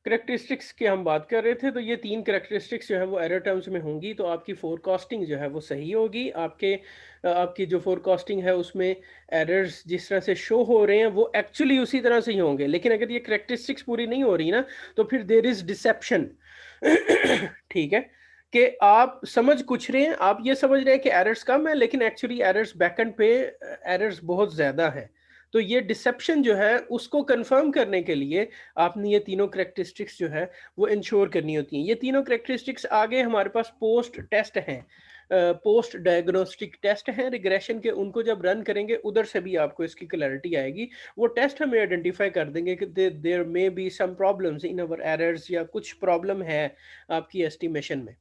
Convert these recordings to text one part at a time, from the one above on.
Characteristics की हम बात कर रहे थे, तो ये 3 करेक्टरिस्टिक्स जो है वो एरर टर्म्स में होंगी, तो आपकी फोरकास्टिंग जो है वो सही होगी। आपकी जो फोरकास्टिंग है उसमें एरर्स जिस तरह से शो हो रहे हैं वो एक्चुअली उसी तरह से ही होंगे। लेकिन अगर ये करेक्टरिस्टिक्स पूरी नहीं हो रही ना, तो फिर देयर इज डिसेप्शन। ठीक है, कि आप समझ कुछ रहे हैं, आप ये समझ रहे हैं कि एरर्स कम है, लेकिन एक्चुअली एरर्स बैकएंड पे एरर्स बहुत ज्यादा है। तो ये डिसेप्शन जो है उसको कंफर्म करने के लिए आपने ये तीनों करेक्टरिस्टिक्स जो है वो इंश्योर करनी होती हैं। ये तीनों करेक्टरिस्टिक्स आगे हमारे पास पोस्ट टेस्ट हैं, पोस्ट डायग्नोस्टिक टेस्ट हैं रिग्रेशन के, उनको जब रन करेंगे उधर से भी आपको इसकी क्लैरिटी आएगी। वो टेस्ट हमें आइडेंटिफाई कर देंगे कि there may be some problems in our errors, या कुछ प्रॉब्लम है आपकी एस्टिमेशन में।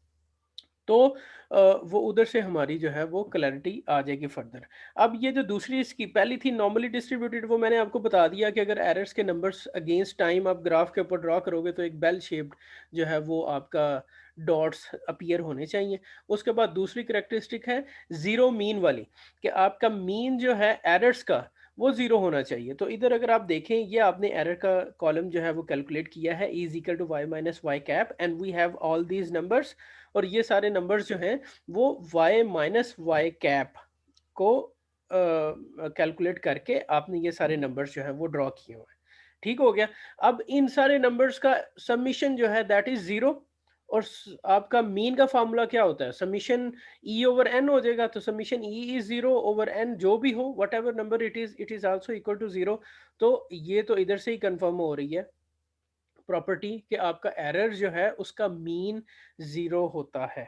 तो वो उधर से हमारी जो है वो क्लैरिटी आ जाएगी फर्दर। अब ये जो दूसरी इसकी पहली थी नॉर्मली डिस्ट्रीब्यूटेड, वो मैंने आपको बता दिया कि अगर एरर्स के नंबर्स अगेंस्ट टाइम आप ग्राफ के ऊपर ड्रॉ करोगे तो एक बेल शेप्ड जो है वो आपका डॉट्स अपीयर होने चाहिए। उसके बाद दूसरी करेक्टरिस्टिक है जीरो मीन वाली, कि आपका मीन जो है एरर्स का वो जीरो होना चाहिए। तो इधर अगर आप देखें, ये आपने एरर का कॉलम जो है वो कैलकुलेट किया है, is equal to Y minus Y cap, and we have all these numbers. और ये सारे नंबर्स जो हैं वो y माइनस वाई कैप को कैलकुलेट करके आपने ये सारे नंबर्स जो हैं वो ड्रॉ किए हुए हैं। ठीक हो गया। अब इन सारे नंबर्स का समीशन जो है दैट इज जीरो। और आपका मीन का फार्मूला क्या होता है, समीशन ई ओवर एन हो जाएगा। तो summation E is zero over N, जो भी हो whatever number it is also equal to zero. तो ये तो इधर से ही कंफर्म हो रही है प्रॉपर्टी कि आपका एरर जो है उसका मीन जीरो होता है।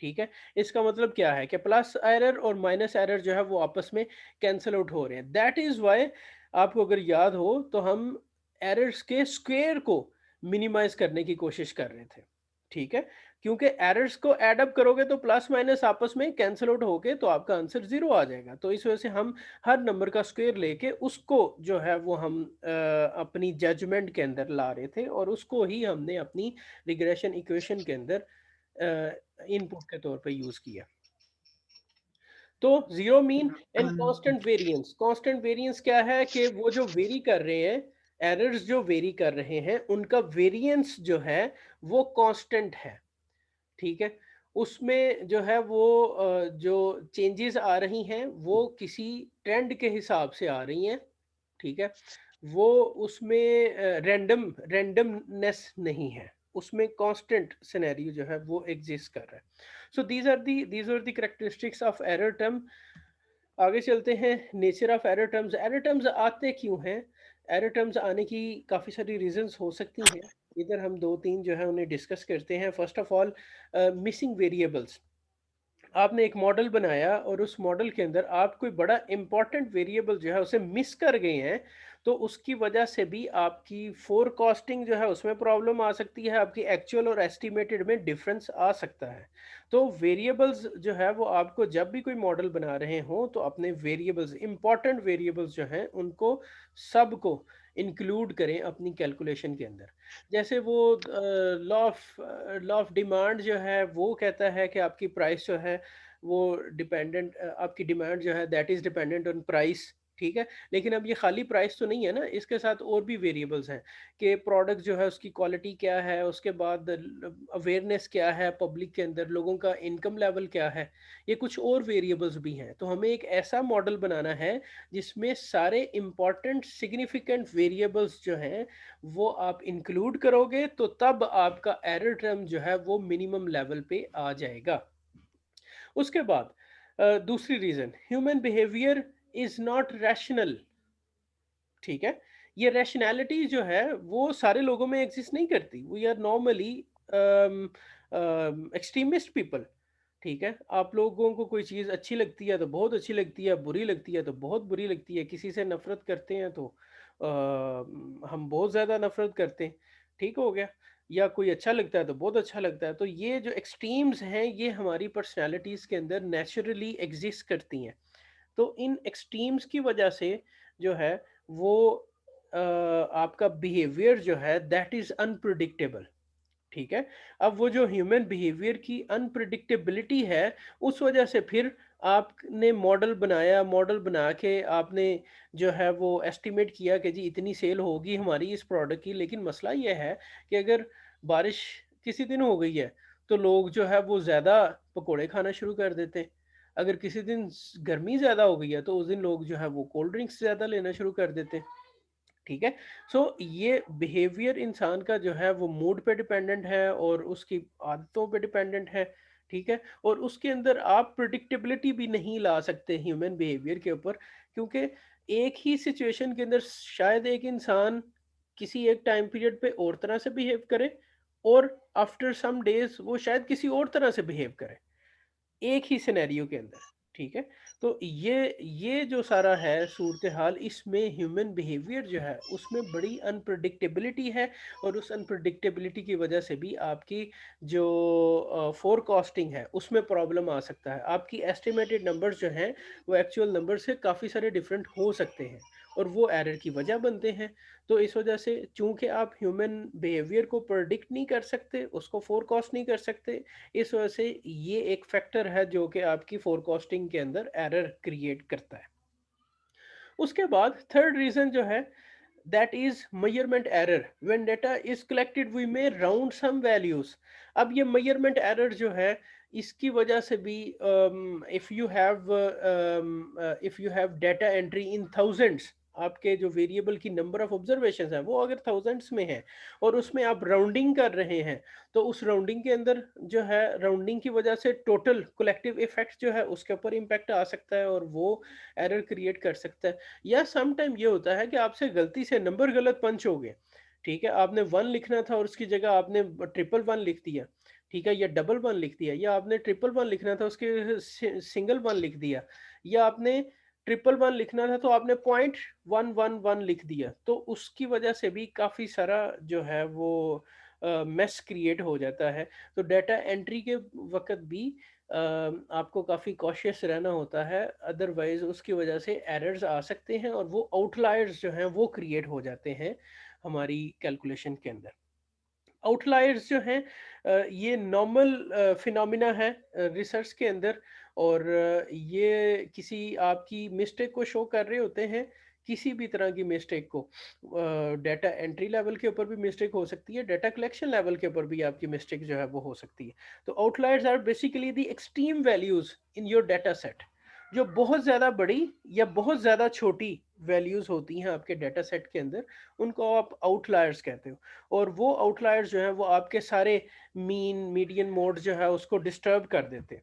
ठीक है, इसका मतलब क्या है कि प्लस एरर और माइनस एरर जो है वो आपस में कैंसिल आउट हो रहे हैं। दैट इज वाई, आपको अगर याद हो तो हम एरर्स के स्क्वायर को मिनिमाइज करने की कोशिश कर रहे थे। ठीक है, क्योंकि एरर्स को एड अप करोगे तो प्लस माइनस आपस में कैंसिल आउट होके तो आपका आंसर जीरो आ जाएगा। तो इस वजह से हम हर नंबर का स्क्वायर लेके उसको जो है वो हम अपनी जजमेंट के अंदर ला रहे थे, और उसको ही हमने अपनी रिग्रेशन इक्वेशन के अंदर इनपुट के तौर पे यूज किया। तो zero mean and constant variance. Constant variance क्या है कि वो जो वेरी कर रहे हैं, एरर्स जो वेरी कर रहे हैं उनका वेरिएंस जो है वो कांस्टेंट है। ठीक है, उसमें जो है वो जो चेंजेस आ रही हैं वो किसी ट्रेंड के हिसाब से आ रही हैं। ठीक है, वो उसमें रैंडमनेस नहीं है, उसमें कांस्टेंट सिनेरियो जो है वो एग्जिस्ट कर रहा है। So these are the characteristics of error term. आगे चलते हैं, nature of error terms. Error terms आते क्यों हैं? एरर टर्म्स आने की काफ़ी सारी रीजंस हो सकती हैं। इधर हम दो तीन जो है उन्हें डिस्कस करते हैं। First of all, missing variables. आपने एक मॉडल बनाया और उस मॉडल के अंदर आप कोई बड़ा इंपॉर्टेंट वेरिएबल जो है उसे मिस कर गए हैं, तो उसकी वजह से भी आपकी फोरकास्टिंग जो है उसमें प्रॉब्लम आ सकती है, आपकी एक्चुअल और एस्टिमेटेड में डिफरेंस आ सकता है। तो वेरिएबल्स जो है वो आपको जब भी कोई मॉडल बना रहे हो तो अपने वेरिएबल्स, इंपॉर्टेंट वेरिएबल्स जो हैं उनको सबको इंक्लूड करें अपनी कैलकुलेशन के अंदर। जैसे वो लॉ ऑफ डिमांड जो है वो कहता है कि आपकी प्राइस जो है वो डिपेंडेंट, आपकी डिमांड जो है that is dependent on price. ठीक है, लेकिन अब ये खाली प्राइस तो नहीं है ना, इसके साथ और भी वेरिएबल्स हैं कि प्रोडक्ट जो है उसकी क्वालिटी क्या है, उसके बाद अवेयरनेस क्या है पब्लिक के अंदर, लोगों का इनकम लेवल क्या है, ये कुछ और वेरिएबल्स भी हैं। तो हमें एक ऐसा मॉडल बनाना है जिसमें सारे इंपॉर्टेंट सिग्निफिकेंट वेरिएबल्स जो हैं वो आप इंक्लूड करोगे, तो तब आपका एरर टर्म जो है वो मिनिमम लेवल पे आ जाएगा। उसके बाद दूसरी reason, human behaviour is not rational. ठीक है, ये रैशनैलिटी जो है वो सारे लोगों में एग्जिस्ट नहीं करती। We are normally extremist people. ठीक है, आप लोगों को कोई चीज़ अच्छी लगती है तो बहुत अच्छी लगती है, बुरी लगती है तो बहुत बुरी लगती है, किसी से नफरत करते हैं तो हम बहुत ज़्यादा नफरत करते हैं। ठीक हो गया, या कोई अच्छा लगता है तो बहुत अच्छा लगता है। तो ये जो एक्सट्रीम्स हैं ये हमारी पर्सनालिटीज़ के अंदर नेचुरली एग्जिस्ट करती हैं। तो इन एक्सट्रीम्स की वजह से जो है वो आपका बिहेवियर जो है दैट इज़ अनप्रिडिक्टेबल। ठीक है, अब वो जो ह्यूमन बिहेवियर की अनप्रिडिक्टेबिलिटी है उस वजह से फिर आपने मॉडल बनाया, मॉडल बना के आपने जो है वो एस्टिमेट किया कि जी इतनी सेल होगी हमारी इस प्रोडक्ट की, लेकिन मसला ये है कि अगर बारिश किसी दिन हो गई है, तो लोग जो है वो ज़्यादा पकोड़े खाना शुरू कर देते हैं। अगर किसी दिन गर्मी ज़्यादा हो गई है, तो उस दिन लोग जो है वो कोल्ड ड्रिंक्स ज़्यादा लेना शुरू कर देते हैं। ठीक है। सो ये बिहेवियर इंसान का जो है वो मूड पे डिपेंडेंट है और उसकी आदतों पे डिपेंडेंट है। ठीक है। और उसके अंदर आप प्रिडिक्टेबिलिटी भी नहीं ला सकते ह्यूमन बिहेवियर के ऊपर, क्योंकि एक ही सिचुएशन के अंदर शायद एक इंसान किसी एक टाइम पीरियड पे और तरह से बिहेव करे, और आफ्टर सम डेज वो शायद किसी और तरह से बिहेव करे एक ही सिनेरियो के अंदर। ठीक है। तो ये जो सारा है सूरत हाल, इसमें ह्यूमन बिहेवियर जो है उसमें बड़ी अनप्रडिक्टेबिलिटी है, और उस अनप्रडिक्टेबिलिटी की वजह से भी आपकी जो फोरकास्टिंग है उसमें प्रॉब्लम आ सकता है। आपकी एस्टिमेटेड नंबर्स जो हैं वो एक्चुअल नंबर से काफ़ी सारे डिफरेंट हो सकते हैं, और वो एरर की वजह बनते हैं। तो इस वजह से चूंकि आप ह्यूमन बिहेवियर को प्रेडिक्ट नहीं कर सकते, उसको फोरकास्ट नहीं कर सकते, इस वजह से ये एक फैक्टर है जो कि आपकी फोरकास्टिंग के अंदर एरर क्रिएट करता है। उसके बाद थर्ड रीजन जो है, that is measurement error. When data is collected we may round some values. अब ये मेजरमेंट एरर जो है, इसकी वजह से भी if you have data entry in thousands, आपके जो वेरिएबल की नंबर ऑफ ऑब्जर्वेशन है वो अगर थाउजेंड्स में है, और उसमें आप राउंडिंग कर रहे हैं, तो उस राउंडिंग के अंदर जो है राउंडिंग की वजह से टोटल कलेक्टिव इफेक्ट जो है उसके ऊपर इम्पैक्ट आ सकता है, और वो एरर क्रिएट कर सकता है। या सम टाइम ये होता है कि आपसे गलती से नंबर गलत पंच हो गए। ठीक है। आपने वन लिखना था और उसकी जगह आपने ट्रिपल वन लिख दिया। ठीक है। या डबल वन लिख दिया, या आपने ट्रिपल वन लिखना था उसके सिंगल वन लिख दिया, या आपने ट्रिपल वन लिखना था तो आपने पॉइंट वन वन वन लिख दिया। तो उसकी वजह से भी काफ़ी सारा जो है वो मेस क्रिएट हो जाता है। तो डाटा एंट्री के वक्त भी आपको काफ़ी कॉशियस रहना होता है, अदरवाइज उसकी वजह से एरर्स आ सकते हैं, और वो आउटलायर्स जो हैं वो क्रिएट हो जाते हैं हमारी कैलकुलेशन के अंदर। आउटलायर्स जो हैं ये नॉर्मल फिनोमिना है रिसर्च के अंदर, और ये किसी आपकी मिस्टेक को शो कर रहे होते हैं, किसी भी तरह की मिस्टेक को। डाटा एंट्री लेवल के ऊपर भी मिस्टेक हो सकती है, डाटा कलेक्शन लेवल के ऊपर भी आपकी मिस्टेक जो है वो हो सकती है। तो outliers are basically the extreme values in your data set, जो बहुत ज़्यादा बड़ी या बहुत ज़्यादा छोटी वैल्यूज होती हैं आपके डाटा सेट के अंदर, उनको आप आउटलायर्स कहते हो। और वो आउटलायर्स जो है वो आपके सारे मीन मीडियन मोड जो है उसको डिस्टर्ब कर देते हैं।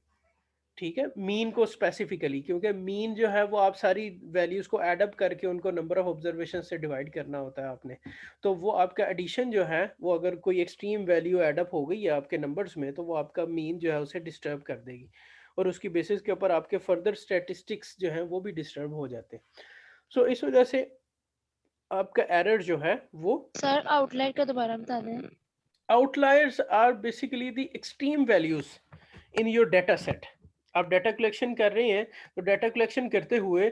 ठीक है। मीन को स्पेसिफिकली, क्योंकि मीन जो है वो आप सारी वैल्यूज को ऐड अप करके उनको नंबर ऑफ ऑब्जर्वेशन से डिवाइड करना होता है आपने। तो वो आपका एडिशन जो है वो अगर कोई एक्सट्रीम वैल्यू ऐड अप हो गई है आपके नंबर्स में, तो वो आपका मीन जो है उसे डिस्टर्ब कर देगी, और उसकी बेसिस के ऊपर आपके फर्दर स्टैटिस्टिक्स जो हैं वो भी डिस्टर्ब हो जाते हैं। सो इस वजह से आपका एरर जो है वो, सर आउटलाइट का दोबारा बता दें। Outliers are basically the extreme values in your data set. आप डाटा कलेक्शन कर रहे हैं, तो डाटा कलेक्शन करते हुए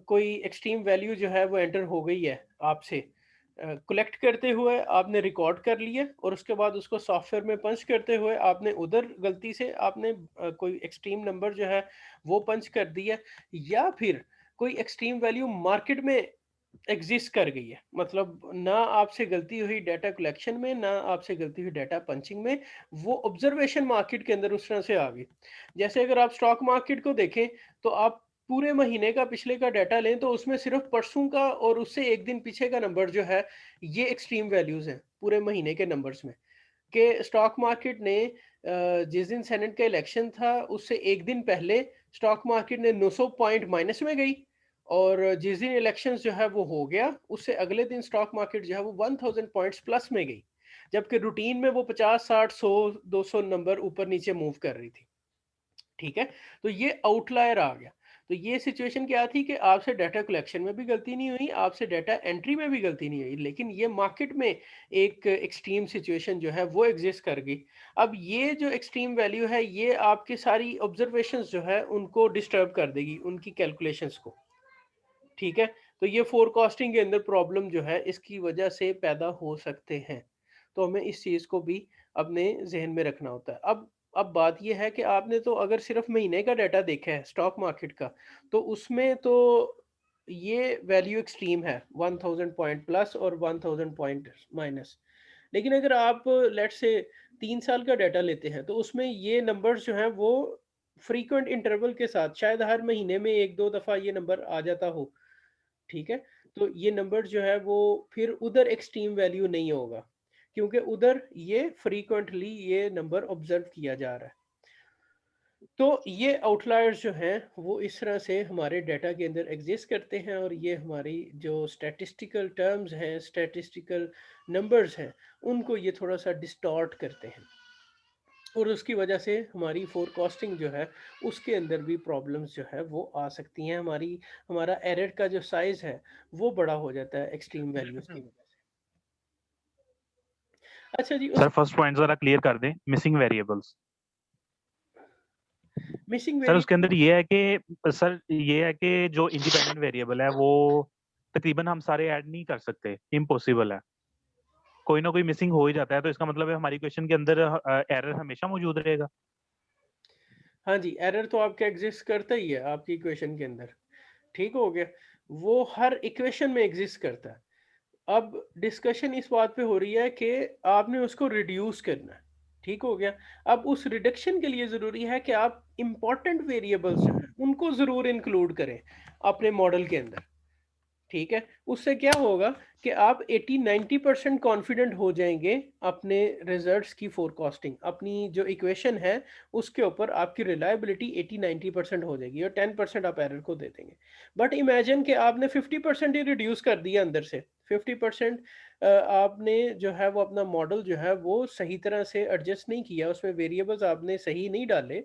कोई एक्सट्रीम वैल्यू जो है वो एंटर हो गई है आपसे, कलेक्ट करते हुए आपने रिकॉर्ड कर लिया, और उसके बाद उसको सॉफ्टवेयर में पंच करते हुए आपने उधर गलती से आपने कोई एक्सट्रीम नंबर जो है वो पंच कर दिया, या फिर कोई एक्सट्रीम वैल्यू मार्केट में एग्जिस्ट कर गई है, मतलब ना आपसे गलती हुई डाटा कलेक्शन में, ना आपसे गलती हुई डाटा पंचिंग में, वो ऑब्जर्वेशन मार्केट के अंदर उस तरह से आ गई। जैसे अगर आप स्टॉक मार्केट को देखें, तो आप पूरे महीने का पिछले का डाटा लें, तो उसमें सिर्फ परसों का और उससे एक दिन पीछे का नंबर जो है, ये एक्सट्रीम वैल्यूज हैं पूरे महीने के नंबर्स में। कि स्टॉक मार्केट ने जिस दिन सेनेट का इलेक्शन था उससे एक दिन पहले स्टॉक मार्केट ने 900 पॉइंट माइनस में गई, और जिस दिन इलेक्शन जो है वो हो गया उससे अगले दिन स्टॉक मार्केट जो है वो 1000 पॉइंट्स प्लस में गई, जबकि रूटीन में वो 50 60 100 200 नंबर ऊपर नीचे मूव कर रही थी। ठीक है। तो ये आउटलायर आ गया। तो ये सिचुएशन क्या थी कि आपसे डाटा कलेक्शन में भी गलती नहीं हुई, आपसे डाटा एंट्री में भी गलती नहीं हुई, लेकिन ये मार्केट में एक एक्सट्रीम सिचुएशन जो है वो एग्जिस्ट कर गई। अब ये जो एक्सट्रीम वैल्यू है ये आपकी सारी ऑब्जर्वेशंस जो है उनको डिस्टर्ब कर देगी, उनकी कैलकुलेशंस को। ठीक है। तो ये फोरकास्टिंग के अंदर प्रॉब्लम जो है इसकी वजह से पैदा हो सकते हैं। तो हमें इस चीज़ को भी अपने जहन में रखना होता है। अब अब बात ये है कि आपने तो अगर सिर्फ महीने का डाटा देखा है स्टॉक मार्केट का, तो उसमें तो ये वैल्यू एक्सट्रीम है 1000 पॉइंट प्लस और 1000 पॉइंट माइनस। लेकिन अगर आप लेट्स से 3 साल का डाटा लेते हैं तो उसमें ये नंबर्स जो हैं वो फ्रीक्वेंट इंटरवल के साथ शायद हर महीने में एक दो दफ़ा ये नंबर आ जाता हो। ठीक है, तो ये नंबर जो है वो फिर उधर एक्सट्रीम वैल्यू नहीं होगा, क्योंकि उधर ये फ्रीक्वेंटली ये नंबर ऑब्जर्व किया जा रहा है। तो ये आउटलायर्स जो हैं वो इस तरह से हमारे डाटा के अंदर एग्जिस्ट करते हैं और ये हमारी जो स्टैटिस्टिकल टर्म्स हैं, स्टैटिस्टिकल नंबर्स हैं, उनको ये थोड़ा सा डिस्टॉर्ट करते हैं और उसकी वजह से हमारी फोरकास्टिंग जो है उसके अंदर भी प्रॉब्लम्स जो है वो आ सकती हैं। हमारा एरर का जो साइज है वो बड़ा हो जाता है एक्सट्रीम वैल्यूज की वजह से। अच्छा जी, उस सर फर्स्ट पॉइंट जरा क्लियर कर दें, missing variables. Missing sir variable. उसके अंदर ये है कि जो इंडिपेंडेंट वेरिएबल है वो तकरीबन हम सारे ऐड नहीं कर सकते, इम्पॉसिबल है। कोई ना कोई मिसिंग हो ही जाता है, तो इसका मतलब है हमारी क्वेश्चन के अंदर एरर हमेशा मौजूद रहेगा। हाँ जी, एरर तो आपका एग्जिस्ट करता ही है आपकी इक्वेशन के अंदर। ठीक हो गया, वो हर इक्वेशन में एग्जिस्ट करता है। अब डिस्कशन इस बात पे हो रही है कि आपने उसको रिड्यूस करना है। ठीक हो गया, अब उस रिडक्शन के लिए ज़रूरी है कि आप इंपॉर्टेंट वेरिएबल्स जो हैं उनको ज़रूर इंक्लूड करें अपने मॉडल के अंदर। ठीक है, उससे क्या होगा कि आप 80-90% कॉन्फिडेंट हो जाएंगे अपने रिजल्ट्स की फोरकास्टिंग, अपनी जो इक्वेशन है उसके ऊपर आपकी रिलायबिलिटी 80-90% हो जाएगी और 10% आप एरर को दे देंगे। बट इमेजिन कि आपने 50% ही रिड्यूस कर दिया अंदर से 50%। आपने जो है वो अपना मॉडल जो है वो सही तरह से एडजस्ट नहीं किया, उसमें वेरिएबल्स आपने सही नहीं डाले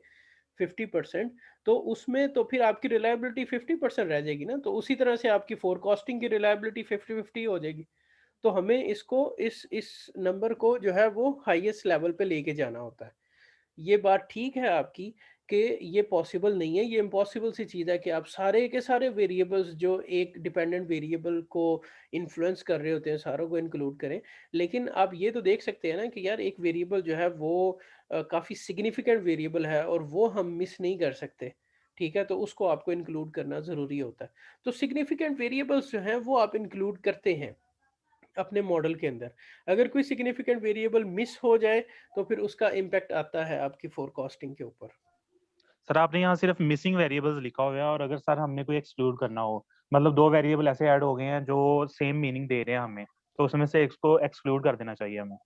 50%, तो उसमें तो फिर आपकी रिलायबिलिटी 50% रह जाएगी ना, तो उसी तरह से आपकी फोरकास्टिंग की रिलायबिलिटी 50-50 हो जाएगी। तो हमें इसको इस नंबर को जो है वो हाईएस्ट लेवल पे लेके जाना होता है। ये बात ठीक है आपकी कि ये पॉसिबल नहीं है, ये इम्पॉसिबल सी चीज़ है कि आप सारे के सारे वेरिएबल्स जो एक डिपेंडेंट वेरिएबल को इन्फ्लुएंस कर रहे होते हैं सारों को इंक्लूड करें। लेकिन आप ये तो देख सकते हैं ना कि यार एक वेरिएबल जो है वो काफ़ी सिग्निफिकेंट वेरिएबल है और वो हम मिस नहीं कर सकते। ठीक है, तो उसको आपको इंक्लूड करना ज़रूरी होता है। तो सिग्निफिकेंट वेरिएबल्स जो हैं वो आप इंक्लूड करते हैं अपने मॉडल के अंदर। अगर कोई सिग्निफिकेंट वेरिएबल मिस हो जाए तो फिर उसका इम्पैक्ट आता है आपकी फोरकास्टिंग के ऊपर। सर आपने यहाँ सिर्फ मिसिंग वेरिएबल्स लिखा हुआ है, और अगर सर हमने कोई एक्सक्लूड करना हो, मतलब दो वेरिएबल ऐसे ऐड हो गए हैं जो सेम मीनिंग दे रहे हैं हमें, तो उसमें से एक को एक्सक्लूड कर देना चाहिए हमें।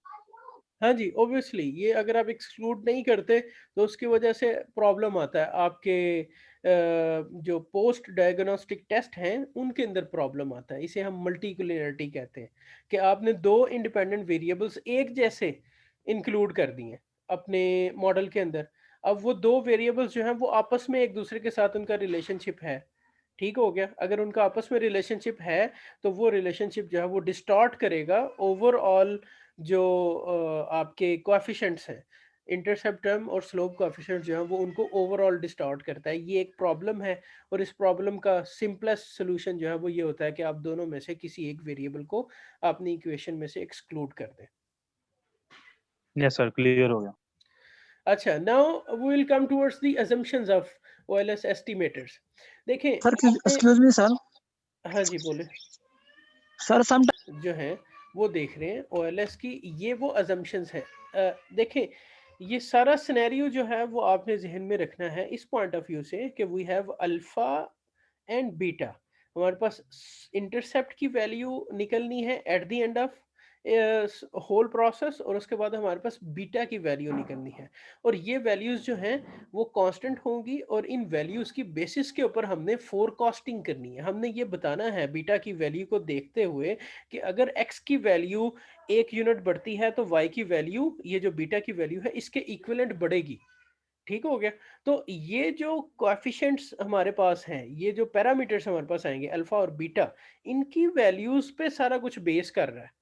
हाँ जी, ऑब्वियसली ये अगर आप एक्सक्लूड नहीं करते तो उसकी वजह से प्रॉब्लम आता है आपके जो पोस्ट डायग्नोस्टिक टेस्ट हैं उनके अंदर प्रॉब्लम आता है। इसे हम मल्टीकुलरिटी कहते हैं कि आपने दो इंडिपेंडेंट वेरिएबल्स एक जैसे इंक्लूड कर दिए अपने मॉडल के अंदर। अब वो दो वेरिएबल्स जो हैं वो आपस में एक दूसरे के साथ उनका रिलेशनशिप है। ठीक हो गया, अगर उनका आपस में रिलेशनशिप है तो वो रिलेशनशिप जो है वो डिस्टॉर्ट करेगा ओवरऑल जो आपके कोएफिशिएंट्स हैं, इंटरसेप्ट टर्म और स्लोप कोएफिशिएंट जो है वो उनको ओवरऑल डिस्टॉर्ट करता है। ये एक प्रॉब्लम है और इस प्रॉब्लम का सिंपलेस्ट सॉल्यूशन जो है वो ये होता है कि आप दोनों में से किसी एक वेरिएबल को अपनी इक्वेशन में से एक्सक्लूड कर दें। यस सर, क्लियर हो गया। अच्छा, now we will come towards the assumptions of OLS estimators. देखें सर आपने। Excuse me sir. हाँ जी, बोले। सर सम जो हैं वो देख रहे हैं ओएलएस की, ये वो अजम्पशंस हैं। देखें, ये सारा सिनेरियो जो है वो आपने जहन में रखना है इस पॉइंट ऑफ व्यू से कि we have alpha and beta. हमारे पास इंटरसेप्ट की वैल्यू निकलनी है at the end of whole process और उसके बाद हमारे पास बीटा की वैल्यू निकलनी है। और ये वैल्यूज जो हैं वो कांस्टेंट होंगी और इन वैल्यूज की बेसिस के ऊपर हमने फोरकास्टिंग करनी है। हमने ये बताना है बीटा की वैल्यू को देखते हुए कि अगर x की वैल्यू 1 यूनिट बढ़ती है तो y की वैल्यू, ये जो बीटा की वैल्यू है, इसके इक्विवेलेंट बढ़ेगी। ठीक हो गया, तो ये जो कोएफिशिएंट्स हमारे पास हैं, ये जो पैरामीटर्स हमारे पास आएंगे अल्फा और बीटा, इनकी वैल्यूज पे सारा कुछ बेस कर रहा है।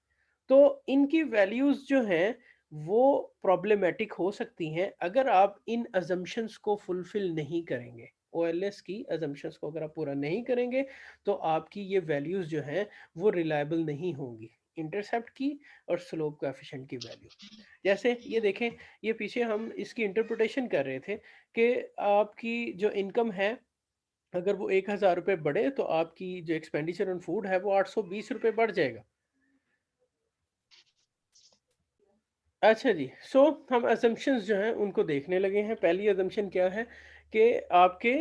तो इनकी वैल्यूज जो हैं वो प्रॉब्लमेटिक हो सकती हैं अगर आप इन अजम्पशंस को फुलफिल नहीं करेंगे। ओएलएस की अजम्पशंस को अगर आप पूरा नहीं करेंगे तो आपकी ये वैल्यूज जो हैं वो रिलायबल नहीं होंगी। इंटरसेप्ट की और स्लोप कोएफिशिएंट की वैल्यू। जैसे ये देखें, ये पीछे हम इसकी इंटरप्रिटेशन कर रहे थे कि आपकी जो इनकम है अगर वो 1000 रुपये बढ़े तो आपकी जो एक्सपेंडिचर ऑन फूड है वो 820 रुपये बढ़ जाएगा। अच्छा जी, सो हम असम्पशंस जो हैं उनको देखने लगे हैं। पहली असम्पशन क्या है कि आपके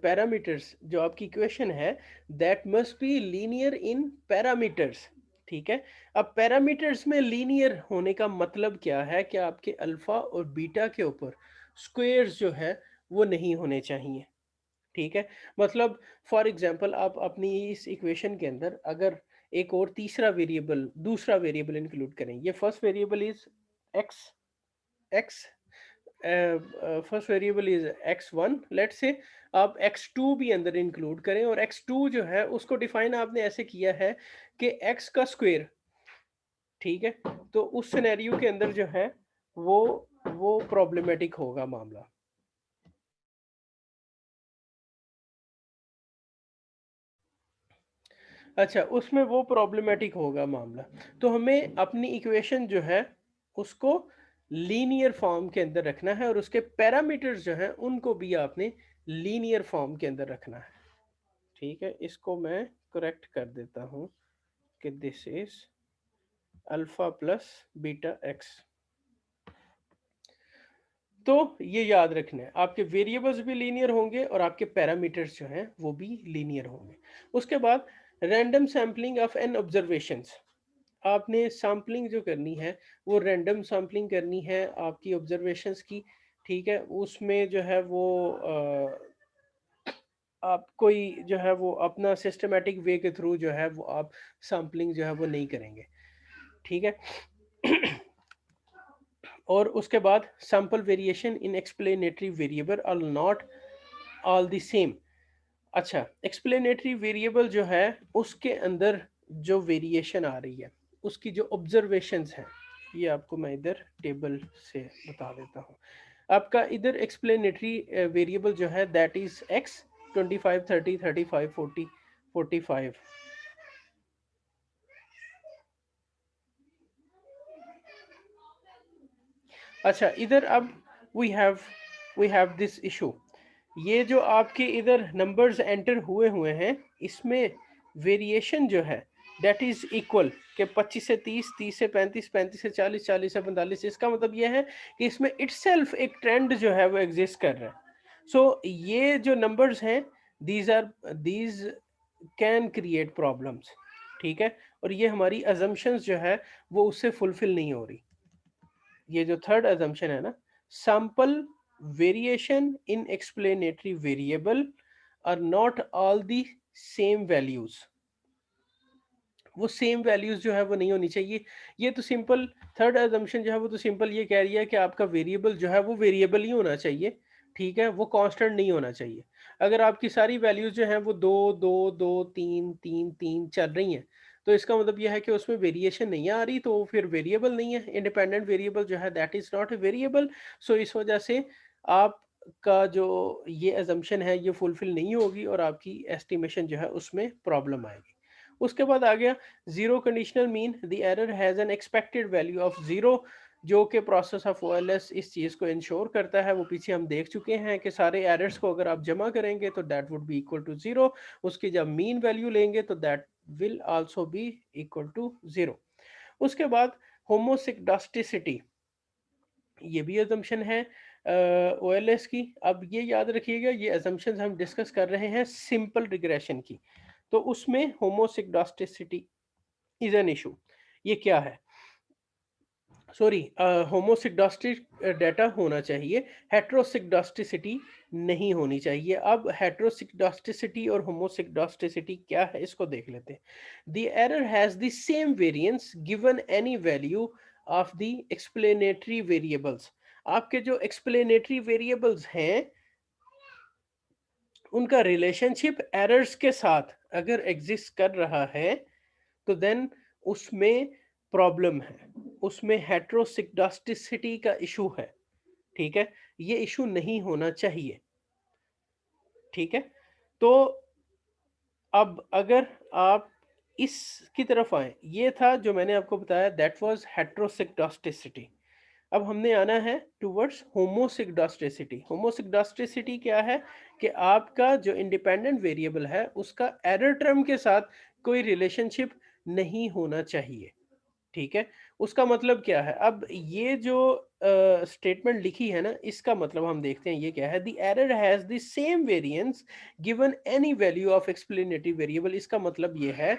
पैरामीटर्स जो आपकी इक्वेशन है that must be linear in parameters. ठीक है, अब पैरामीटर्स में लीनियर होने का मतलब क्या है कि आपके अल्फा और बीटा के ऊपर स्क्वेयर्स जो है वो नहीं होने चाहिए। ठीक है, मतलब फॉर एग्जांपल आप अपनी इस इक्वेशन के अंदर अगर एक और तीसरा वेरिएबल दूसरा वेरिएबल इंक्लूड करें, ये first variable is X X first variable is x1, let say आप x2 भी अंदर इंक्लूड करें और x2 जो है उसको डिफाइन आपने ऐसे किया है कि x का स्क्वायर। ठीक है, तो उस सिनेरियो के अंदर जो है वो प्रॉब्लमेटिक होगा मामला। अच्छा, उसमें वो प्रॉब्लमेटिक होगा मामला। तो हमें अपनी इक्वेशन जो है उसको लीनियर फॉर्म के अंदर रखना है और उसके पैरामीटर्स जो हैं उनको भी आपने लीनियर फॉर्म के अंदर रखना है। ठीक है, इसको मैं करेक्ट कर देता हूँ कि this is alpha plus beta x. तो ये याद रखना है, आपके वेरिएबल्स भी लीनियर होंगे और आपके पैरामीटर्स जो हैं वो भी लीनियर होंगे। उसके बाद random sampling of N observations, आपने सैम्पलिंग जो करनी है वो रैंडम सैम्पलिंग करनी है आपकी ऑब्जर्वेशंस की। ठीक है, उसमें जो है वो आप कोई जो है वो अपना सिस्टमेटिक वे के थ्रू जो है वो आप सैम्पलिंग जो है वो नहीं करेंगे। ठीक है और उसके बाद sample variation in explanatory variable are not all the same. अच्छा, एक्सप्लेनेटरी वेरिएबल जो है उसके अंदर जो वेरिएशन आ रही है उसकी जो ऑब्जर्वेशंस हैं, ये आपको मैं इधर टेबल से बता देता हूँ। आपका इधर एक्सप्लेनेटरी वेरिएबल जो है दैट इज एक्स 25 30 35 40 45। अच्छा, इधर अब वी हैव दिस इशू, ये जो आपके इधर नंबर्स एंटर हुए हैं इसमें वेरिएशन जो है दैट इज इक्वल के 25 से 30, 30 से 35, 35 से 40, 40 से 45। इसका मतलब यह है कि इसमें इटसेल्फ एक ट्रेंड जो है वो एग्जिस्ट कर रहा है। सो ये जो नंबर्स हैं दीज कैन क्रिएट प्रॉब्लम्स। ठीक है, और ये हमारी अजम्पशंस जो है वो उससे फुलफिल नहीं हो रही। ये जो थर्ड अजम्पशन है ना, sample variation in explanatory variable are not all the same values, वो सेम वैल्यूज जो है वो नहीं होनी चाहिए। ये तो सिंपल थर्ड अजम्पशन जो है वो तो सिंपल ये कह रही है कि आपका वेरिएबल जो है वो वेरिएबल ही होना चाहिए। ठीक है, वो कांस्टेंट नहीं होना चाहिए। अगर आपकी सारी वैल्यूज जो हैं वो 2 2 2 3 3 3 चल रही हैं तो इसका मतलब यह है कि उसमें वेरिएशन नहीं आ रही, तो फिर वेरिएबल नहीं है। इंडिपेंडेंट वेरिएबल जो है that is not a variable. So इस वजह से आपका जो ये अजम्पशन है ये फुलफिल नहीं होगी और आपकी एस्टिमेशन जो है उसमें प्रॉब्लम आएगी। उसके बाद आ गया zero conditional mean, the error has an expected value of zero, जो कि प्रोसेस ऑफ ओएलएस इस चीज़ को इंश्योर करता है। वो पीछे हम देख चुके हैं कि सारे एरर्स को अगर आप जमा करेंगे तो that would be equal to zero, उसकी जब मीन वैल्यू लेंगे तो that will also be equal to zero. उसके बाद होमोसिगडास्टिसिटी, ये भी अजम्पशन है ओएलएस की। अब ये याद रखिएगा ये अजम्पशंस हम डिस्कस कर रहे हैं सिंपल रिग्रेशन की, तो उसमें होमोसिगडास्टिसिटी इज एन इशू। ये क्या है, सॉरी, होमोसिगडास्टिक डाटा होना चाहिए, हेट्रोसिगडास्टिसिटी नहीं होनी चाहिए। अब हेट्रोसिगडास्टिसिटी और होमोसिगडास्टिसिटी क्या है इसको देख लेते हैं। The error has the same variance given any value of the explanatory variables. आपके जो एक्सप्लेनेटरी वेरिएबल्स हैं उनका रिलेशनशिप एरर्स के साथ अगर एग्जिस्ट कर रहा है तो देन उसमें प्रॉब्लम है, उसमें हेट्रोसिगडास्टिसिटी का इशू है। ठीक है, ये इशू नहीं होना चाहिए। ठीक है, तो अब अगर आप इसकी तरफ आए, ये था जो मैंने आपको बताया, दैट वाज हेटेरोसिगडॉस्टिसिटी। अब हमने आना है टुवर्ड्स होमोसिगडॉस्टिसिटी। होमोसिगडॉस्टिसिटी क्या है कि आपका जो इंडिपेंडेंट वेरिएबल है उसका एरर टर्म के साथ कोई रिलेशनशिप नहीं होना चाहिए। ठीक है, उसका मतलब क्या है? अब ये जो स्टेटमेंट लिखी है ना, इसका मतलब हम देखते हैं ये क्या है। The error has the same variance given any value of explanatory variable. इसका मतलब ये है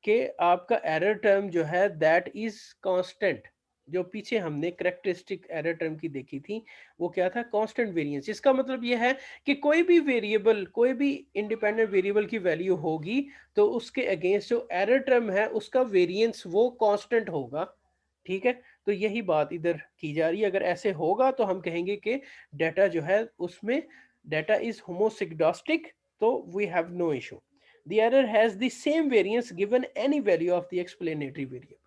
कि आपका एरर टर्म जो है दैट इज कांस्टेंट। जो पीछे हमने करेक्टरिस्टिक एरर टर्म की देखी थी वो क्या था? Constant variance. इसका मतलब ये है कि कोई भी वेरिएबल, कोई भी इंडिपेंडेंट वेरिएबल की वैल्यू होगी तो उसके अगेंस्ट जो एरर टर्म है उसका वेरिएंस वो कांस्टेंट होगा। ठीक है, तो यही बात इधर की जा रही है। अगर ऐसे होगा तो हम कहेंगे कि डाटा जो है उसमें डाटा इज होमोसिगडॉस्टिक, तो we have no issue. The error has the same variance given any value of the explanatory variable.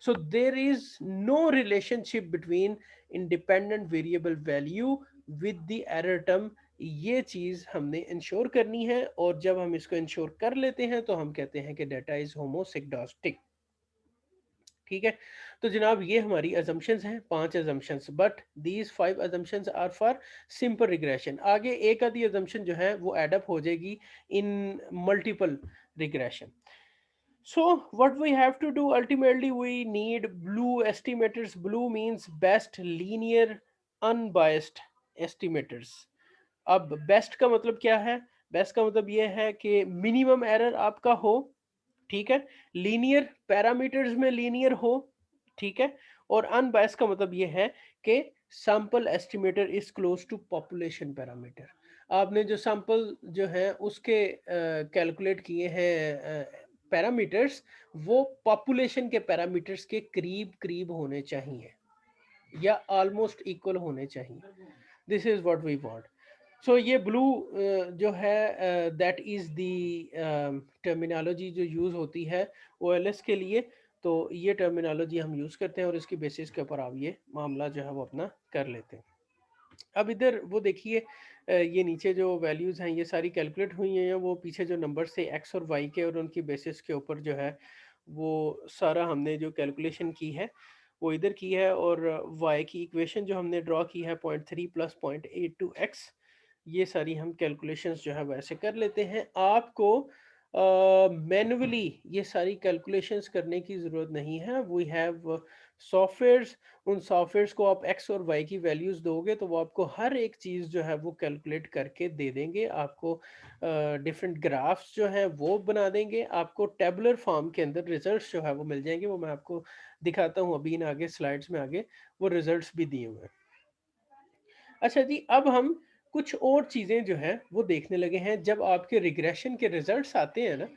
So there is no relationship between independent variable value with the error term. ये चीज हमने ensure करनी है, और जब हम इसको ensure कर लेते हैं तो हम कहते हैं कि डाटा इज होमोसिगडॉस्टिक। ठीक है, तो जनाब ये हमारी assumptions हैं, 5 assumptions, but these 5 assumptions are for simple regression। आगे एक आधी assumption जो है वो एड अप हो जाएगी in multiple regression। So what we have to do ultimately, we need blue estimators. Blue means best linear unbiased estimators। अब best का मतलब क्या है? बेस्ट का मतलब ये है कि मिनिमम एरर आपका हो, ठीक है, लीनियर पैरामीटर्स में लीनियर हो, ठीक है, और अनबायस का मतलब ये है कि sample estimator is close to population parameter. आपने जो सैंपल जो है उसके कैलकुलेट किए हैं पैरामीटर्स, वो पॉपुलेशन के पैरामीटर्स के करीब करीब होने चाहिए या ऑलमोस्ट इक्वल होने चाहिए। This is what we want. So ये ब्लू जो है दैट इज द टर्मिनोलॉजी जो यूज होती है ओएलएस के लिए। तो ये टर्मिनोलॉजी हम यूज करते हैं और इसकी बेसिस के ऊपर आप ये मामला जो है वो अपना कर लेते हैं। अब इधर वो देखिए, ये नीचे जो वैल्यूज हैं ये सारी कैलकुलेट हुई हैं, वो पीछे जो नंबर थे एक्स और वाई के, और उनकी बेसिस के ऊपर जो है वो सारा हमने जो कैलकुलेशन की है वो इधर की है। और वाई की इक्वेशन जो हमने ड्रॉ की है 0.3 प्लस 0.82x, ये सारी हम कैलकुलेशंस जो है वैसे कर लेते हैं। आपको मैन्युअली ये सारी कैलकुलेशंस करने की ज़रूरत नहीं है। वी हैव सॉफ्टवेयर्स, उन सॉफ्टवेयर्स को आप एक्स और वाई की वैल्यूज़ दोगे तो वो आपको हर एक चीज़ जो है वो कैलकुलेट करके दे देंगे। आपको डिफरेंट ग्राफ्स जो हैं वो बना देंगे, आपको टेबुलर फॉर्म के अंदर रिजल्ट्स जो है वो मिल जाएंगे। वो मैं आपको दिखाता हूँ अभी इन आगे स्लाइड्स में, आगे वो रिजल्ट्स भी दिए हुए हैं। अच्छा जी, अब हम कुछ और चीज़ें जो हैं वो देखने लगे हैं। जब आपके रिग्रेशन के रिजल्ट्स आते हैं ना,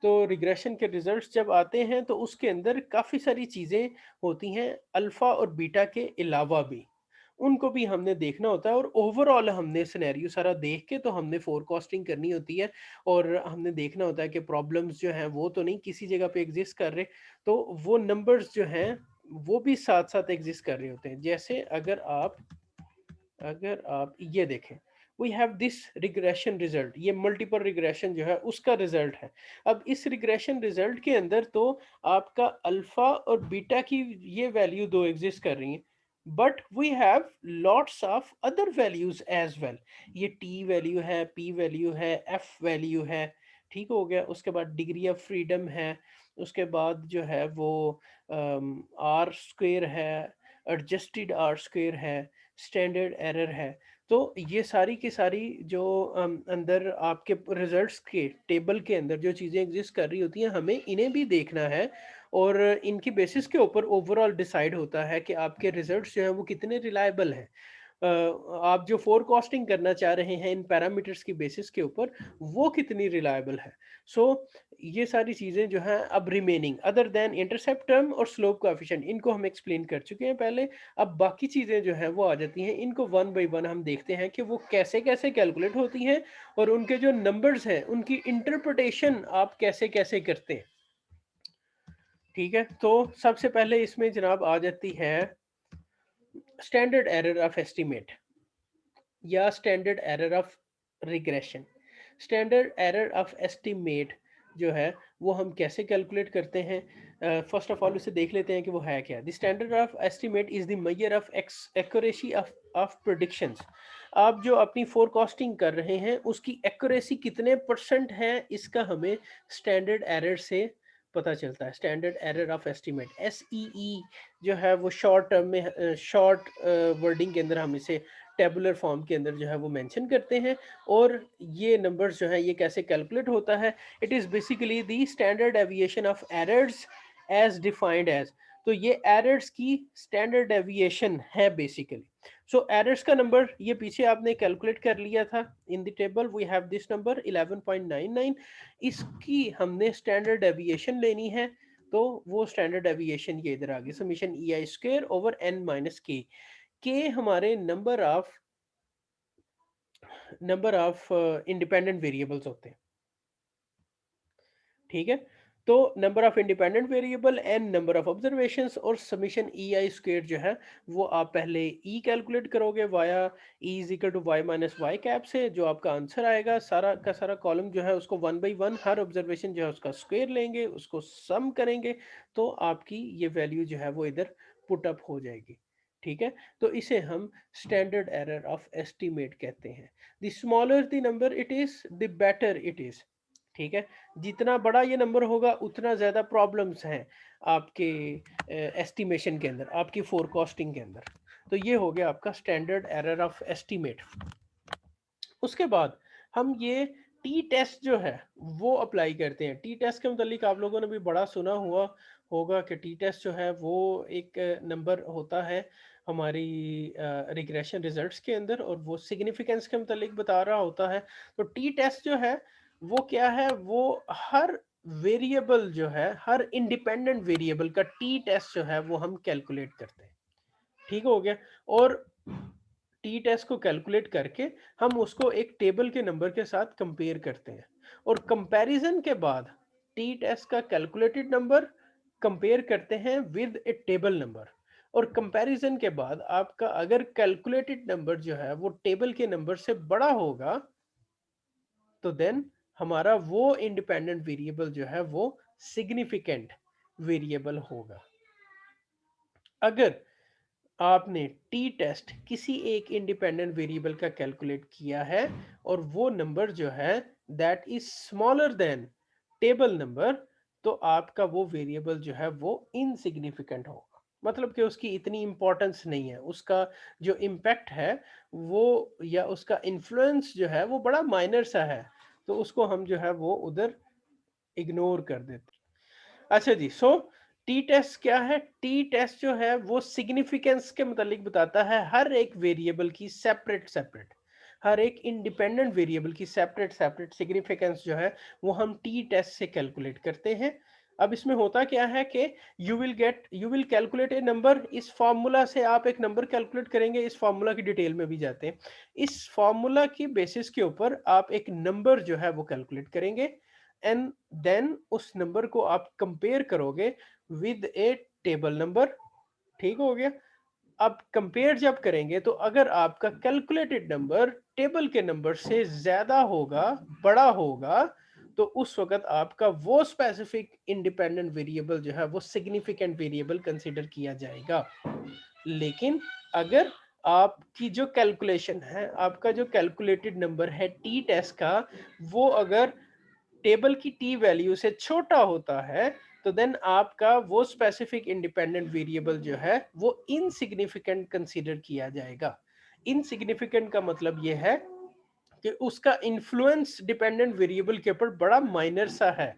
तो रिग्रेशन के रिजल्ट्स जब आते हैं तो उसके अंदर काफ़ी सारी चीज़ें होती हैं अल्फ़ा और बीटा के अलावा भी, उनको भी हमने देखना होता है। और ओवरऑल हमने सिनेरियो सारा देख के तो हमने फोरकास्टिंग करनी होती है, और हमने देखना होता है कि प्रॉब्लम्स जो हैं वो तो नहीं किसी जगह पे एग्जिस्ट कर रहे, तो वो नंबर्स जो हैं वो भी साथ साथ एग्जिस्ट कर रहे होते हैं। जैसे अगर आप ये देखें, we have this regression result, ये मल्टीपल रिग्रेशन जो है उसका रिजल्ट है। अब इस रिग्रेशन रिजल्ट के अंदर तो आपका अल्फा और बीटा की ये वैल्यू दो एग्जिस्ट कर रही हैं, but we have lots of other values as well. ये टी वैल्यू है, पी वैल्यू है, एफ वैल्यू है, ठीक हो गया। उसके बाद डिग्री ऑफ फ्रीडम है, उसके बाद जो है वो आर स्क्वेयर है, एडजस्टेड आर स्क्वेयर है, स्टैंडर्ड एरर है। तो ये सारी की सारी जो अंदर आपके रिजल्ट्स के टेबल के अंदर जो चीज़ें एग्जिस्ट कर रही होती हैं, हमें इन्हें भी देखना है, और इनकी बेसिस के ऊपर ओवरऑल डिसाइड होता है कि आपके रिजल्ट्स जो हैं वो कितने रिलायबल हैं। आप जो फोरकास्टिंग करना चाह रहे हैं इन पैरामीटर्स की बेसिस के ऊपर, वो कितनी रिलायबल है। सो ये सारी चीज़ें जो हैं अब remaining other than intercept term और स्लोप कोएफिशिएंट, इनको हम एक्सप्लेन कर चुके हैं पहले। अब बाकी चीज़ें जो हैं वो आ जाती हैं, इनको वन बाय वन हम देखते हैं कि वो कैसे कैसे कैलकुलेट होती हैं, और उनके जो नंबर्स हैं उनकी इंटरप्रिटेशन आप कैसे कैसे करते हैं। ठीक है, तो सबसे पहले इसमें जनाब आ जाती है स्टैंडर्ड एरर ऑफ एस्टिमेट या standard error of regression. Standard error of estimate जो है वो हम कैसे कैलकुलेट करते हैं। फर्स्ट ऑफ ऑल उसे देख लेते हैं कि वो है क्या। The standard of estimate is the measure of accuracy of predictions. आप जो अपनी फोरकास्टिंग कर रहे हैं उसकी एक्यूरेसी कितने परसेंट है, इसका हमें स्टैंडर्ड एरर से पता चलता है। Standard error of estimate SEE जो है वो शॉर्ट टर्म में, शॉर्ट वर्डिंग के अंदर हम इसे टेबुलर फॉर्म के अंदर जो है वो मेंशन करते हैं। और ये नंबर्स जो है ये कैसे कैलकुलेट होता है, it is basically the standard deviation of errors as defined as. तो ये एरर्स की स्टैंडर्ड डेविएशन है बेसिकली। सो एरर्स का नंबर ये पीछे आपने कैलकुलेट कर लिया था। In the table we have this number 11.99। इसकी हमने स्टैंडर्ड डेविएशन लेनी है, तो वो स्टैंडर्ड डेविएशन ये इधर आ गई, summation EI square over n minus के हमारे नंबर ऑफ इंडिपेंडेंट वेरिएबल्स होते हैं। ठीक है, तो number of independent variable and number of observations और समीशन EI स्क्वायर जो है वो आप पहले E कैलकुलेट करोगे via E is equal to Y minus Y cap से। जो आपका आंसर आएगा सारा का सारा कॉलम जो है उसको 1/1 हर ऑब्जर्वेशन जो है उसका स्क्वायर लेंगे, उसको सम करेंगे, तो आपकी ये वैल्यू जो है वो इधर पुट अप हो जाएगी। ठीक है, तो इसे हम स्टैंडर्ड एरर ऑफ एस्टिमेट कहते हैं। The smaller the number it is the better it is. ठीक है, जितना बड़ा ये नंबर होगा उतना ज़्यादा प्रॉब्लम्स हैं आपके एस्टिमेशन के अंदर, आपकी फोरकास्टिंग के अंदर। तो ये हो गया आपका स्टैंडर्ड एरर ऑफ एस्टिमेट। उसके बाद हम ये टी टेस्ट जो है वो अप्लाई करते हैं। टी टेस्ट के मुतालिक आप लोगों ने भी बड़ा सुना हुआ होगा कि टी टेस्ट जो है वो एक नंबर होता है हमारी रिग्रेशन रिजल्ट्स के अंदर, और वो सिग्निफिकेंस के मुतालिक बता रहा होता है। तो टी टेस्ट जो है वो क्या है, वो हर वेरिएबल जो है, हर इंडिपेंडेंट वेरिएबल का टी टेस्ट जो है वो हम कैलकुलेट करते हैं। ठीक हो गया, और टी टेस्ट को कैलकुलेट करके हम उसको एक टेबल के नंबर के साथ कंपेयर करते हैं, और कंपैरिजन के बाद टी टेस्ट का कैलकुलेटेड नंबर कंपेयर करते हैं विद ए टेबल नंबर। और कंपैरिजन के बाद आपका अगर कैलकुलेटेड नंबर जो है वो टेबल के नंबर से बड़ा होगा, तो देन हमारा वो इंडिपेंडेंट वेरिएबल जो है वो सिग्निफिकेंट वेरिएबल होगा। अगर आपने टी टेस्ट किसी एक इंडिपेंडेंट वेरिएबल का कैलकुलेट किया है और वो नंबर जो है that is smaller than table number, तो आपका वो वेरिएबल जो है वो इनसिग्निफिकेंट होगा। मतलब कि उसकी इतनी इंपॉर्टेंस नहीं है, उसका जो इम्पैक्ट है वो या उसका इन्फ्लुएंस जो है वो बड़ा माइनर सा है, तो उसको हम जो है वो उधर इग्नोर कर देते। अच्छा जी, सो टी टेस्ट क्या है? टी टेस्ट जो है वो सिग्निफिकेंस के मुतालिक बताता है हर एक वेरिएबल की सेपरेट हर एक इंडिपेंडेंट वेरिएबल की सेपरेट सिग्निफिकेंस जो है वो हम टी टेस्ट से कैलकुलेट करते हैं। अब इसमें होता क्या है कि you will calculate A number. इस फार्मूला से आप एक नंबर कैलकुलेट करेंगे, इस फार्मूला की डिटेल में भी जाते हैं। इस फार्मूला की बेसिस के ऊपर आप एक नंबर जो है वो कैलकुलेट करेंगे, एंड देन उस नंबर को आप कंपेयर करोगे विद ए टेबल नंबर। ठीक हो गया। अब कंपेयर जब करेंगे तो अगर आपका कैलकुलेटेड नंबर टेबल के नंबर से ज्यादा होगा, बड़ा होगा, तो उस वक्त आपका वो स्पेसिफिक इंडिपेंडेंट वेरिएबल जो है वो सिग्निफिकेंट वेरिएबल कंसीडर किया जाएगा। लेकिन अगर आपकी जो कैलकुलेशन है, आपका जो कैलकुलेटेड नंबर है टी टेस्ट का, वो अगर टेबल की टी वैल्यू से छोटा होता है, तो देन आपका वो स्पेसिफिक इंडिपेंडेंट वेरिएबल जो है वो इनसिग्निफिकेंट कंसीडर किया जाएगा। इनसिग्निफिकेंट का मतलब ये है कि उसका इन्फ्लुएंस डिपेंडेंट वेरिएबल के ऊपर बड़ा माइनर सा है।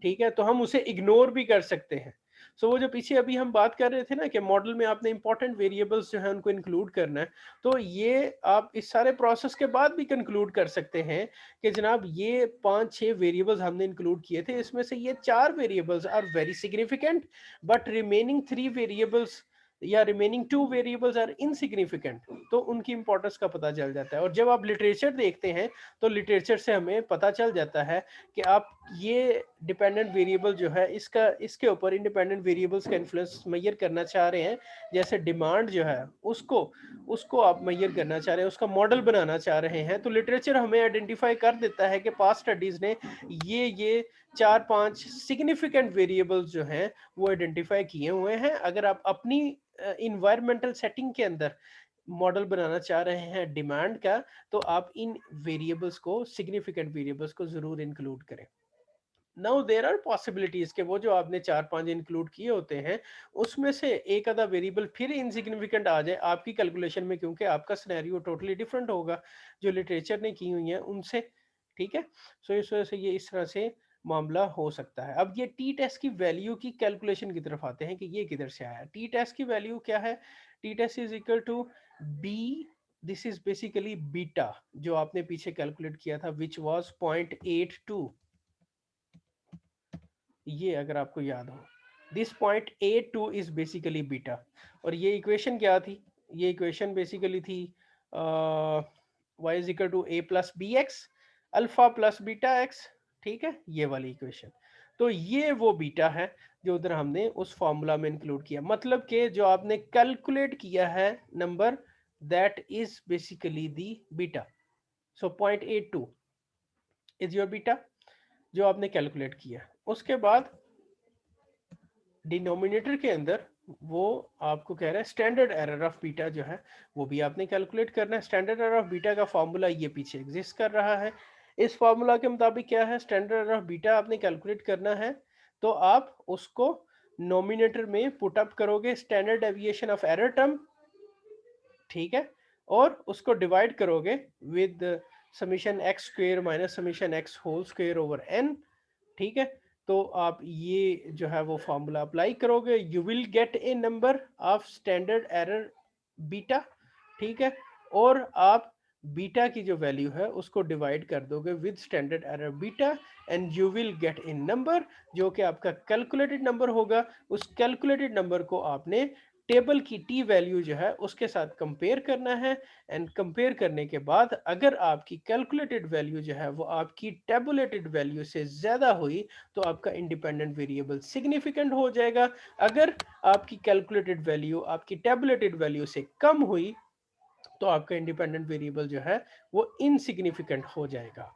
ठीक है, तो हम उसे इग्नोर भी कर सकते हैं। सो वो जो पीछे अभी हम बात कर रहे थे ना कि मॉडल में आपने इंपॉर्टेंट वेरिएबल्स जो है उनको इंक्लूड करना है, तो ये आप इस सारे प्रोसेस के बाद भी कंक्लूड कर सकते हैं कि जनाब ये 5-6 वेरिएबल्स हमने इंक्लूड किए थे, इसमें से ये 4 variables are very significant, but remaining 3 variables या रिमेनिंग 2 वेरिएबल्स आर इनसिग्निफिकेंट। तो उनकी इंपॉर्टेंस का पता चल जाता है। और जब आप लिटरेचर देखते हैं तो लिटरेचर से हमें पता चल जाता है कि आप ये डिपेंडेंट वेरिएबल जो है इसके ऊपर इंडिपेंडेंट वेरिएबल्स का इन्फ्लुएंस मेजर करना चाह रहे हैं, जैसे डिमांड जो है उसको आप मेजर करना चाह रहे हैं, उसका मॉडल बनाना चाह रहे हैं, तो लिटरेचर हमें आइडेंटिफाई कर देता है कि पास्ट स्टडीज ने ये 4-5 सिग्निफिकेंट वेरिएबल्स जो हैं वो आइडेंटिफाई किए हुए हैं। अगर आप अपनी इन्वायरमेंटल सेटिंग के अंदर मॉडल बनाना चाह रहे हैं डिमांड का, तो आप इन वेरिएबल्स को, सिग्निफिकेंट वेरिएबल्स को जरूर इंक्लूड करें। नाउ देयर आर पॉसिबिलिटीज के वो जो आपने 4-5 इंक्लूड किए होते हैं उसमें से एक आधा वेरिएबल फिर इनसिग्निफिकेंट आ जाए आपकी कैलकुलेशन में, क्योंकि आपका सिनेरियो टोटली डिफरेंट होगा जो लिटरेचर ने की हुई है उनसे। ठीक है, सो इस वजह से ये इस तरह से मामला हो सकता है। अब ये टी टेस्ट की वैल्यू की कैलकुलेशन की तरफ आते हैं कि ये किधर से आया। टी टेस्ट की वैल्यू क्या है? T test is equal to b, this is basically beta जो आपने पीछे कैलकुलेट किया था विच वाज 0.82। ये अगर आपको याद हो, दिस 0.82 इज बेसिकली बीटा। और ये इक्वेशन क्या थी? ये इक्वेशन बेसिकली थी y is equal to a plus b x alpha plus beta x. ठीक है, ये वाली इक्वेशन। तो ये वो बीटा है जो उधर हमने उस फॉर्मूला में इंक्लूड किया, मतलब कि जो आपने कैलकुलेट किया है number, that is basically the beta. So 0.82 is your beta जो आपने कैलकुलेट किया। उसके बाद डिनोमिनेटर के अंदर वो आपको कह रहा है स्टैंडर्ड एरर ऑफ बीटा जो है वो भी आपने कैलकुलेट करना है। स्टैंडर्ड एरर ऑफ बीटा का फॉर्मूला ये पीछे एग्जिस्ट कर रहा है। इस फॉर्मूला के मुताबिक क्या है, स्टैंडर्ड एरर ऑफ बीटा आपने कैलकुलेट करना है तो आप उसको नोमिनेटर में पुट अप करोगे standard deviation of error term. ठीक है, और उसको डिवाइड करोगे with summation x square minus summation x whole square over n. ठीक है, तो आप ये जो है वो फॉर्मूला अप्लाई करोगे, you will get a number of standard error beta. ठीक है, और आप बीटा की जो वैल्यू है उसको डिवाइड कर दोगे with standard error beta and you will get a number जो कि आपका कैलकुलेटेड नंबर होगा। उस कैलकुलेटेड नंबर को आपने टेबल की टी वैल्यू जो है उसके साथ कंपेयर करना है। एंड कंपेयर करने के बाद अगर आपकी कैलकुलेटेड वैल्यू जो है वो आपकी टेबुलेटेड वैल्यू से ज़्यादा हुई तो आपका इंडिपेंडेंट वेरिएबल सिग्निफिकेंट हो जाएगा। अगर आपकी कैलकुलेटेड वैल्यू आपकी टेबुलेटेड वैल्यू से कम हुई तो आपका इंडिपेंडेंट वेरिएबल जो है वो इनसिग्निफिकेंट हो जाएगा।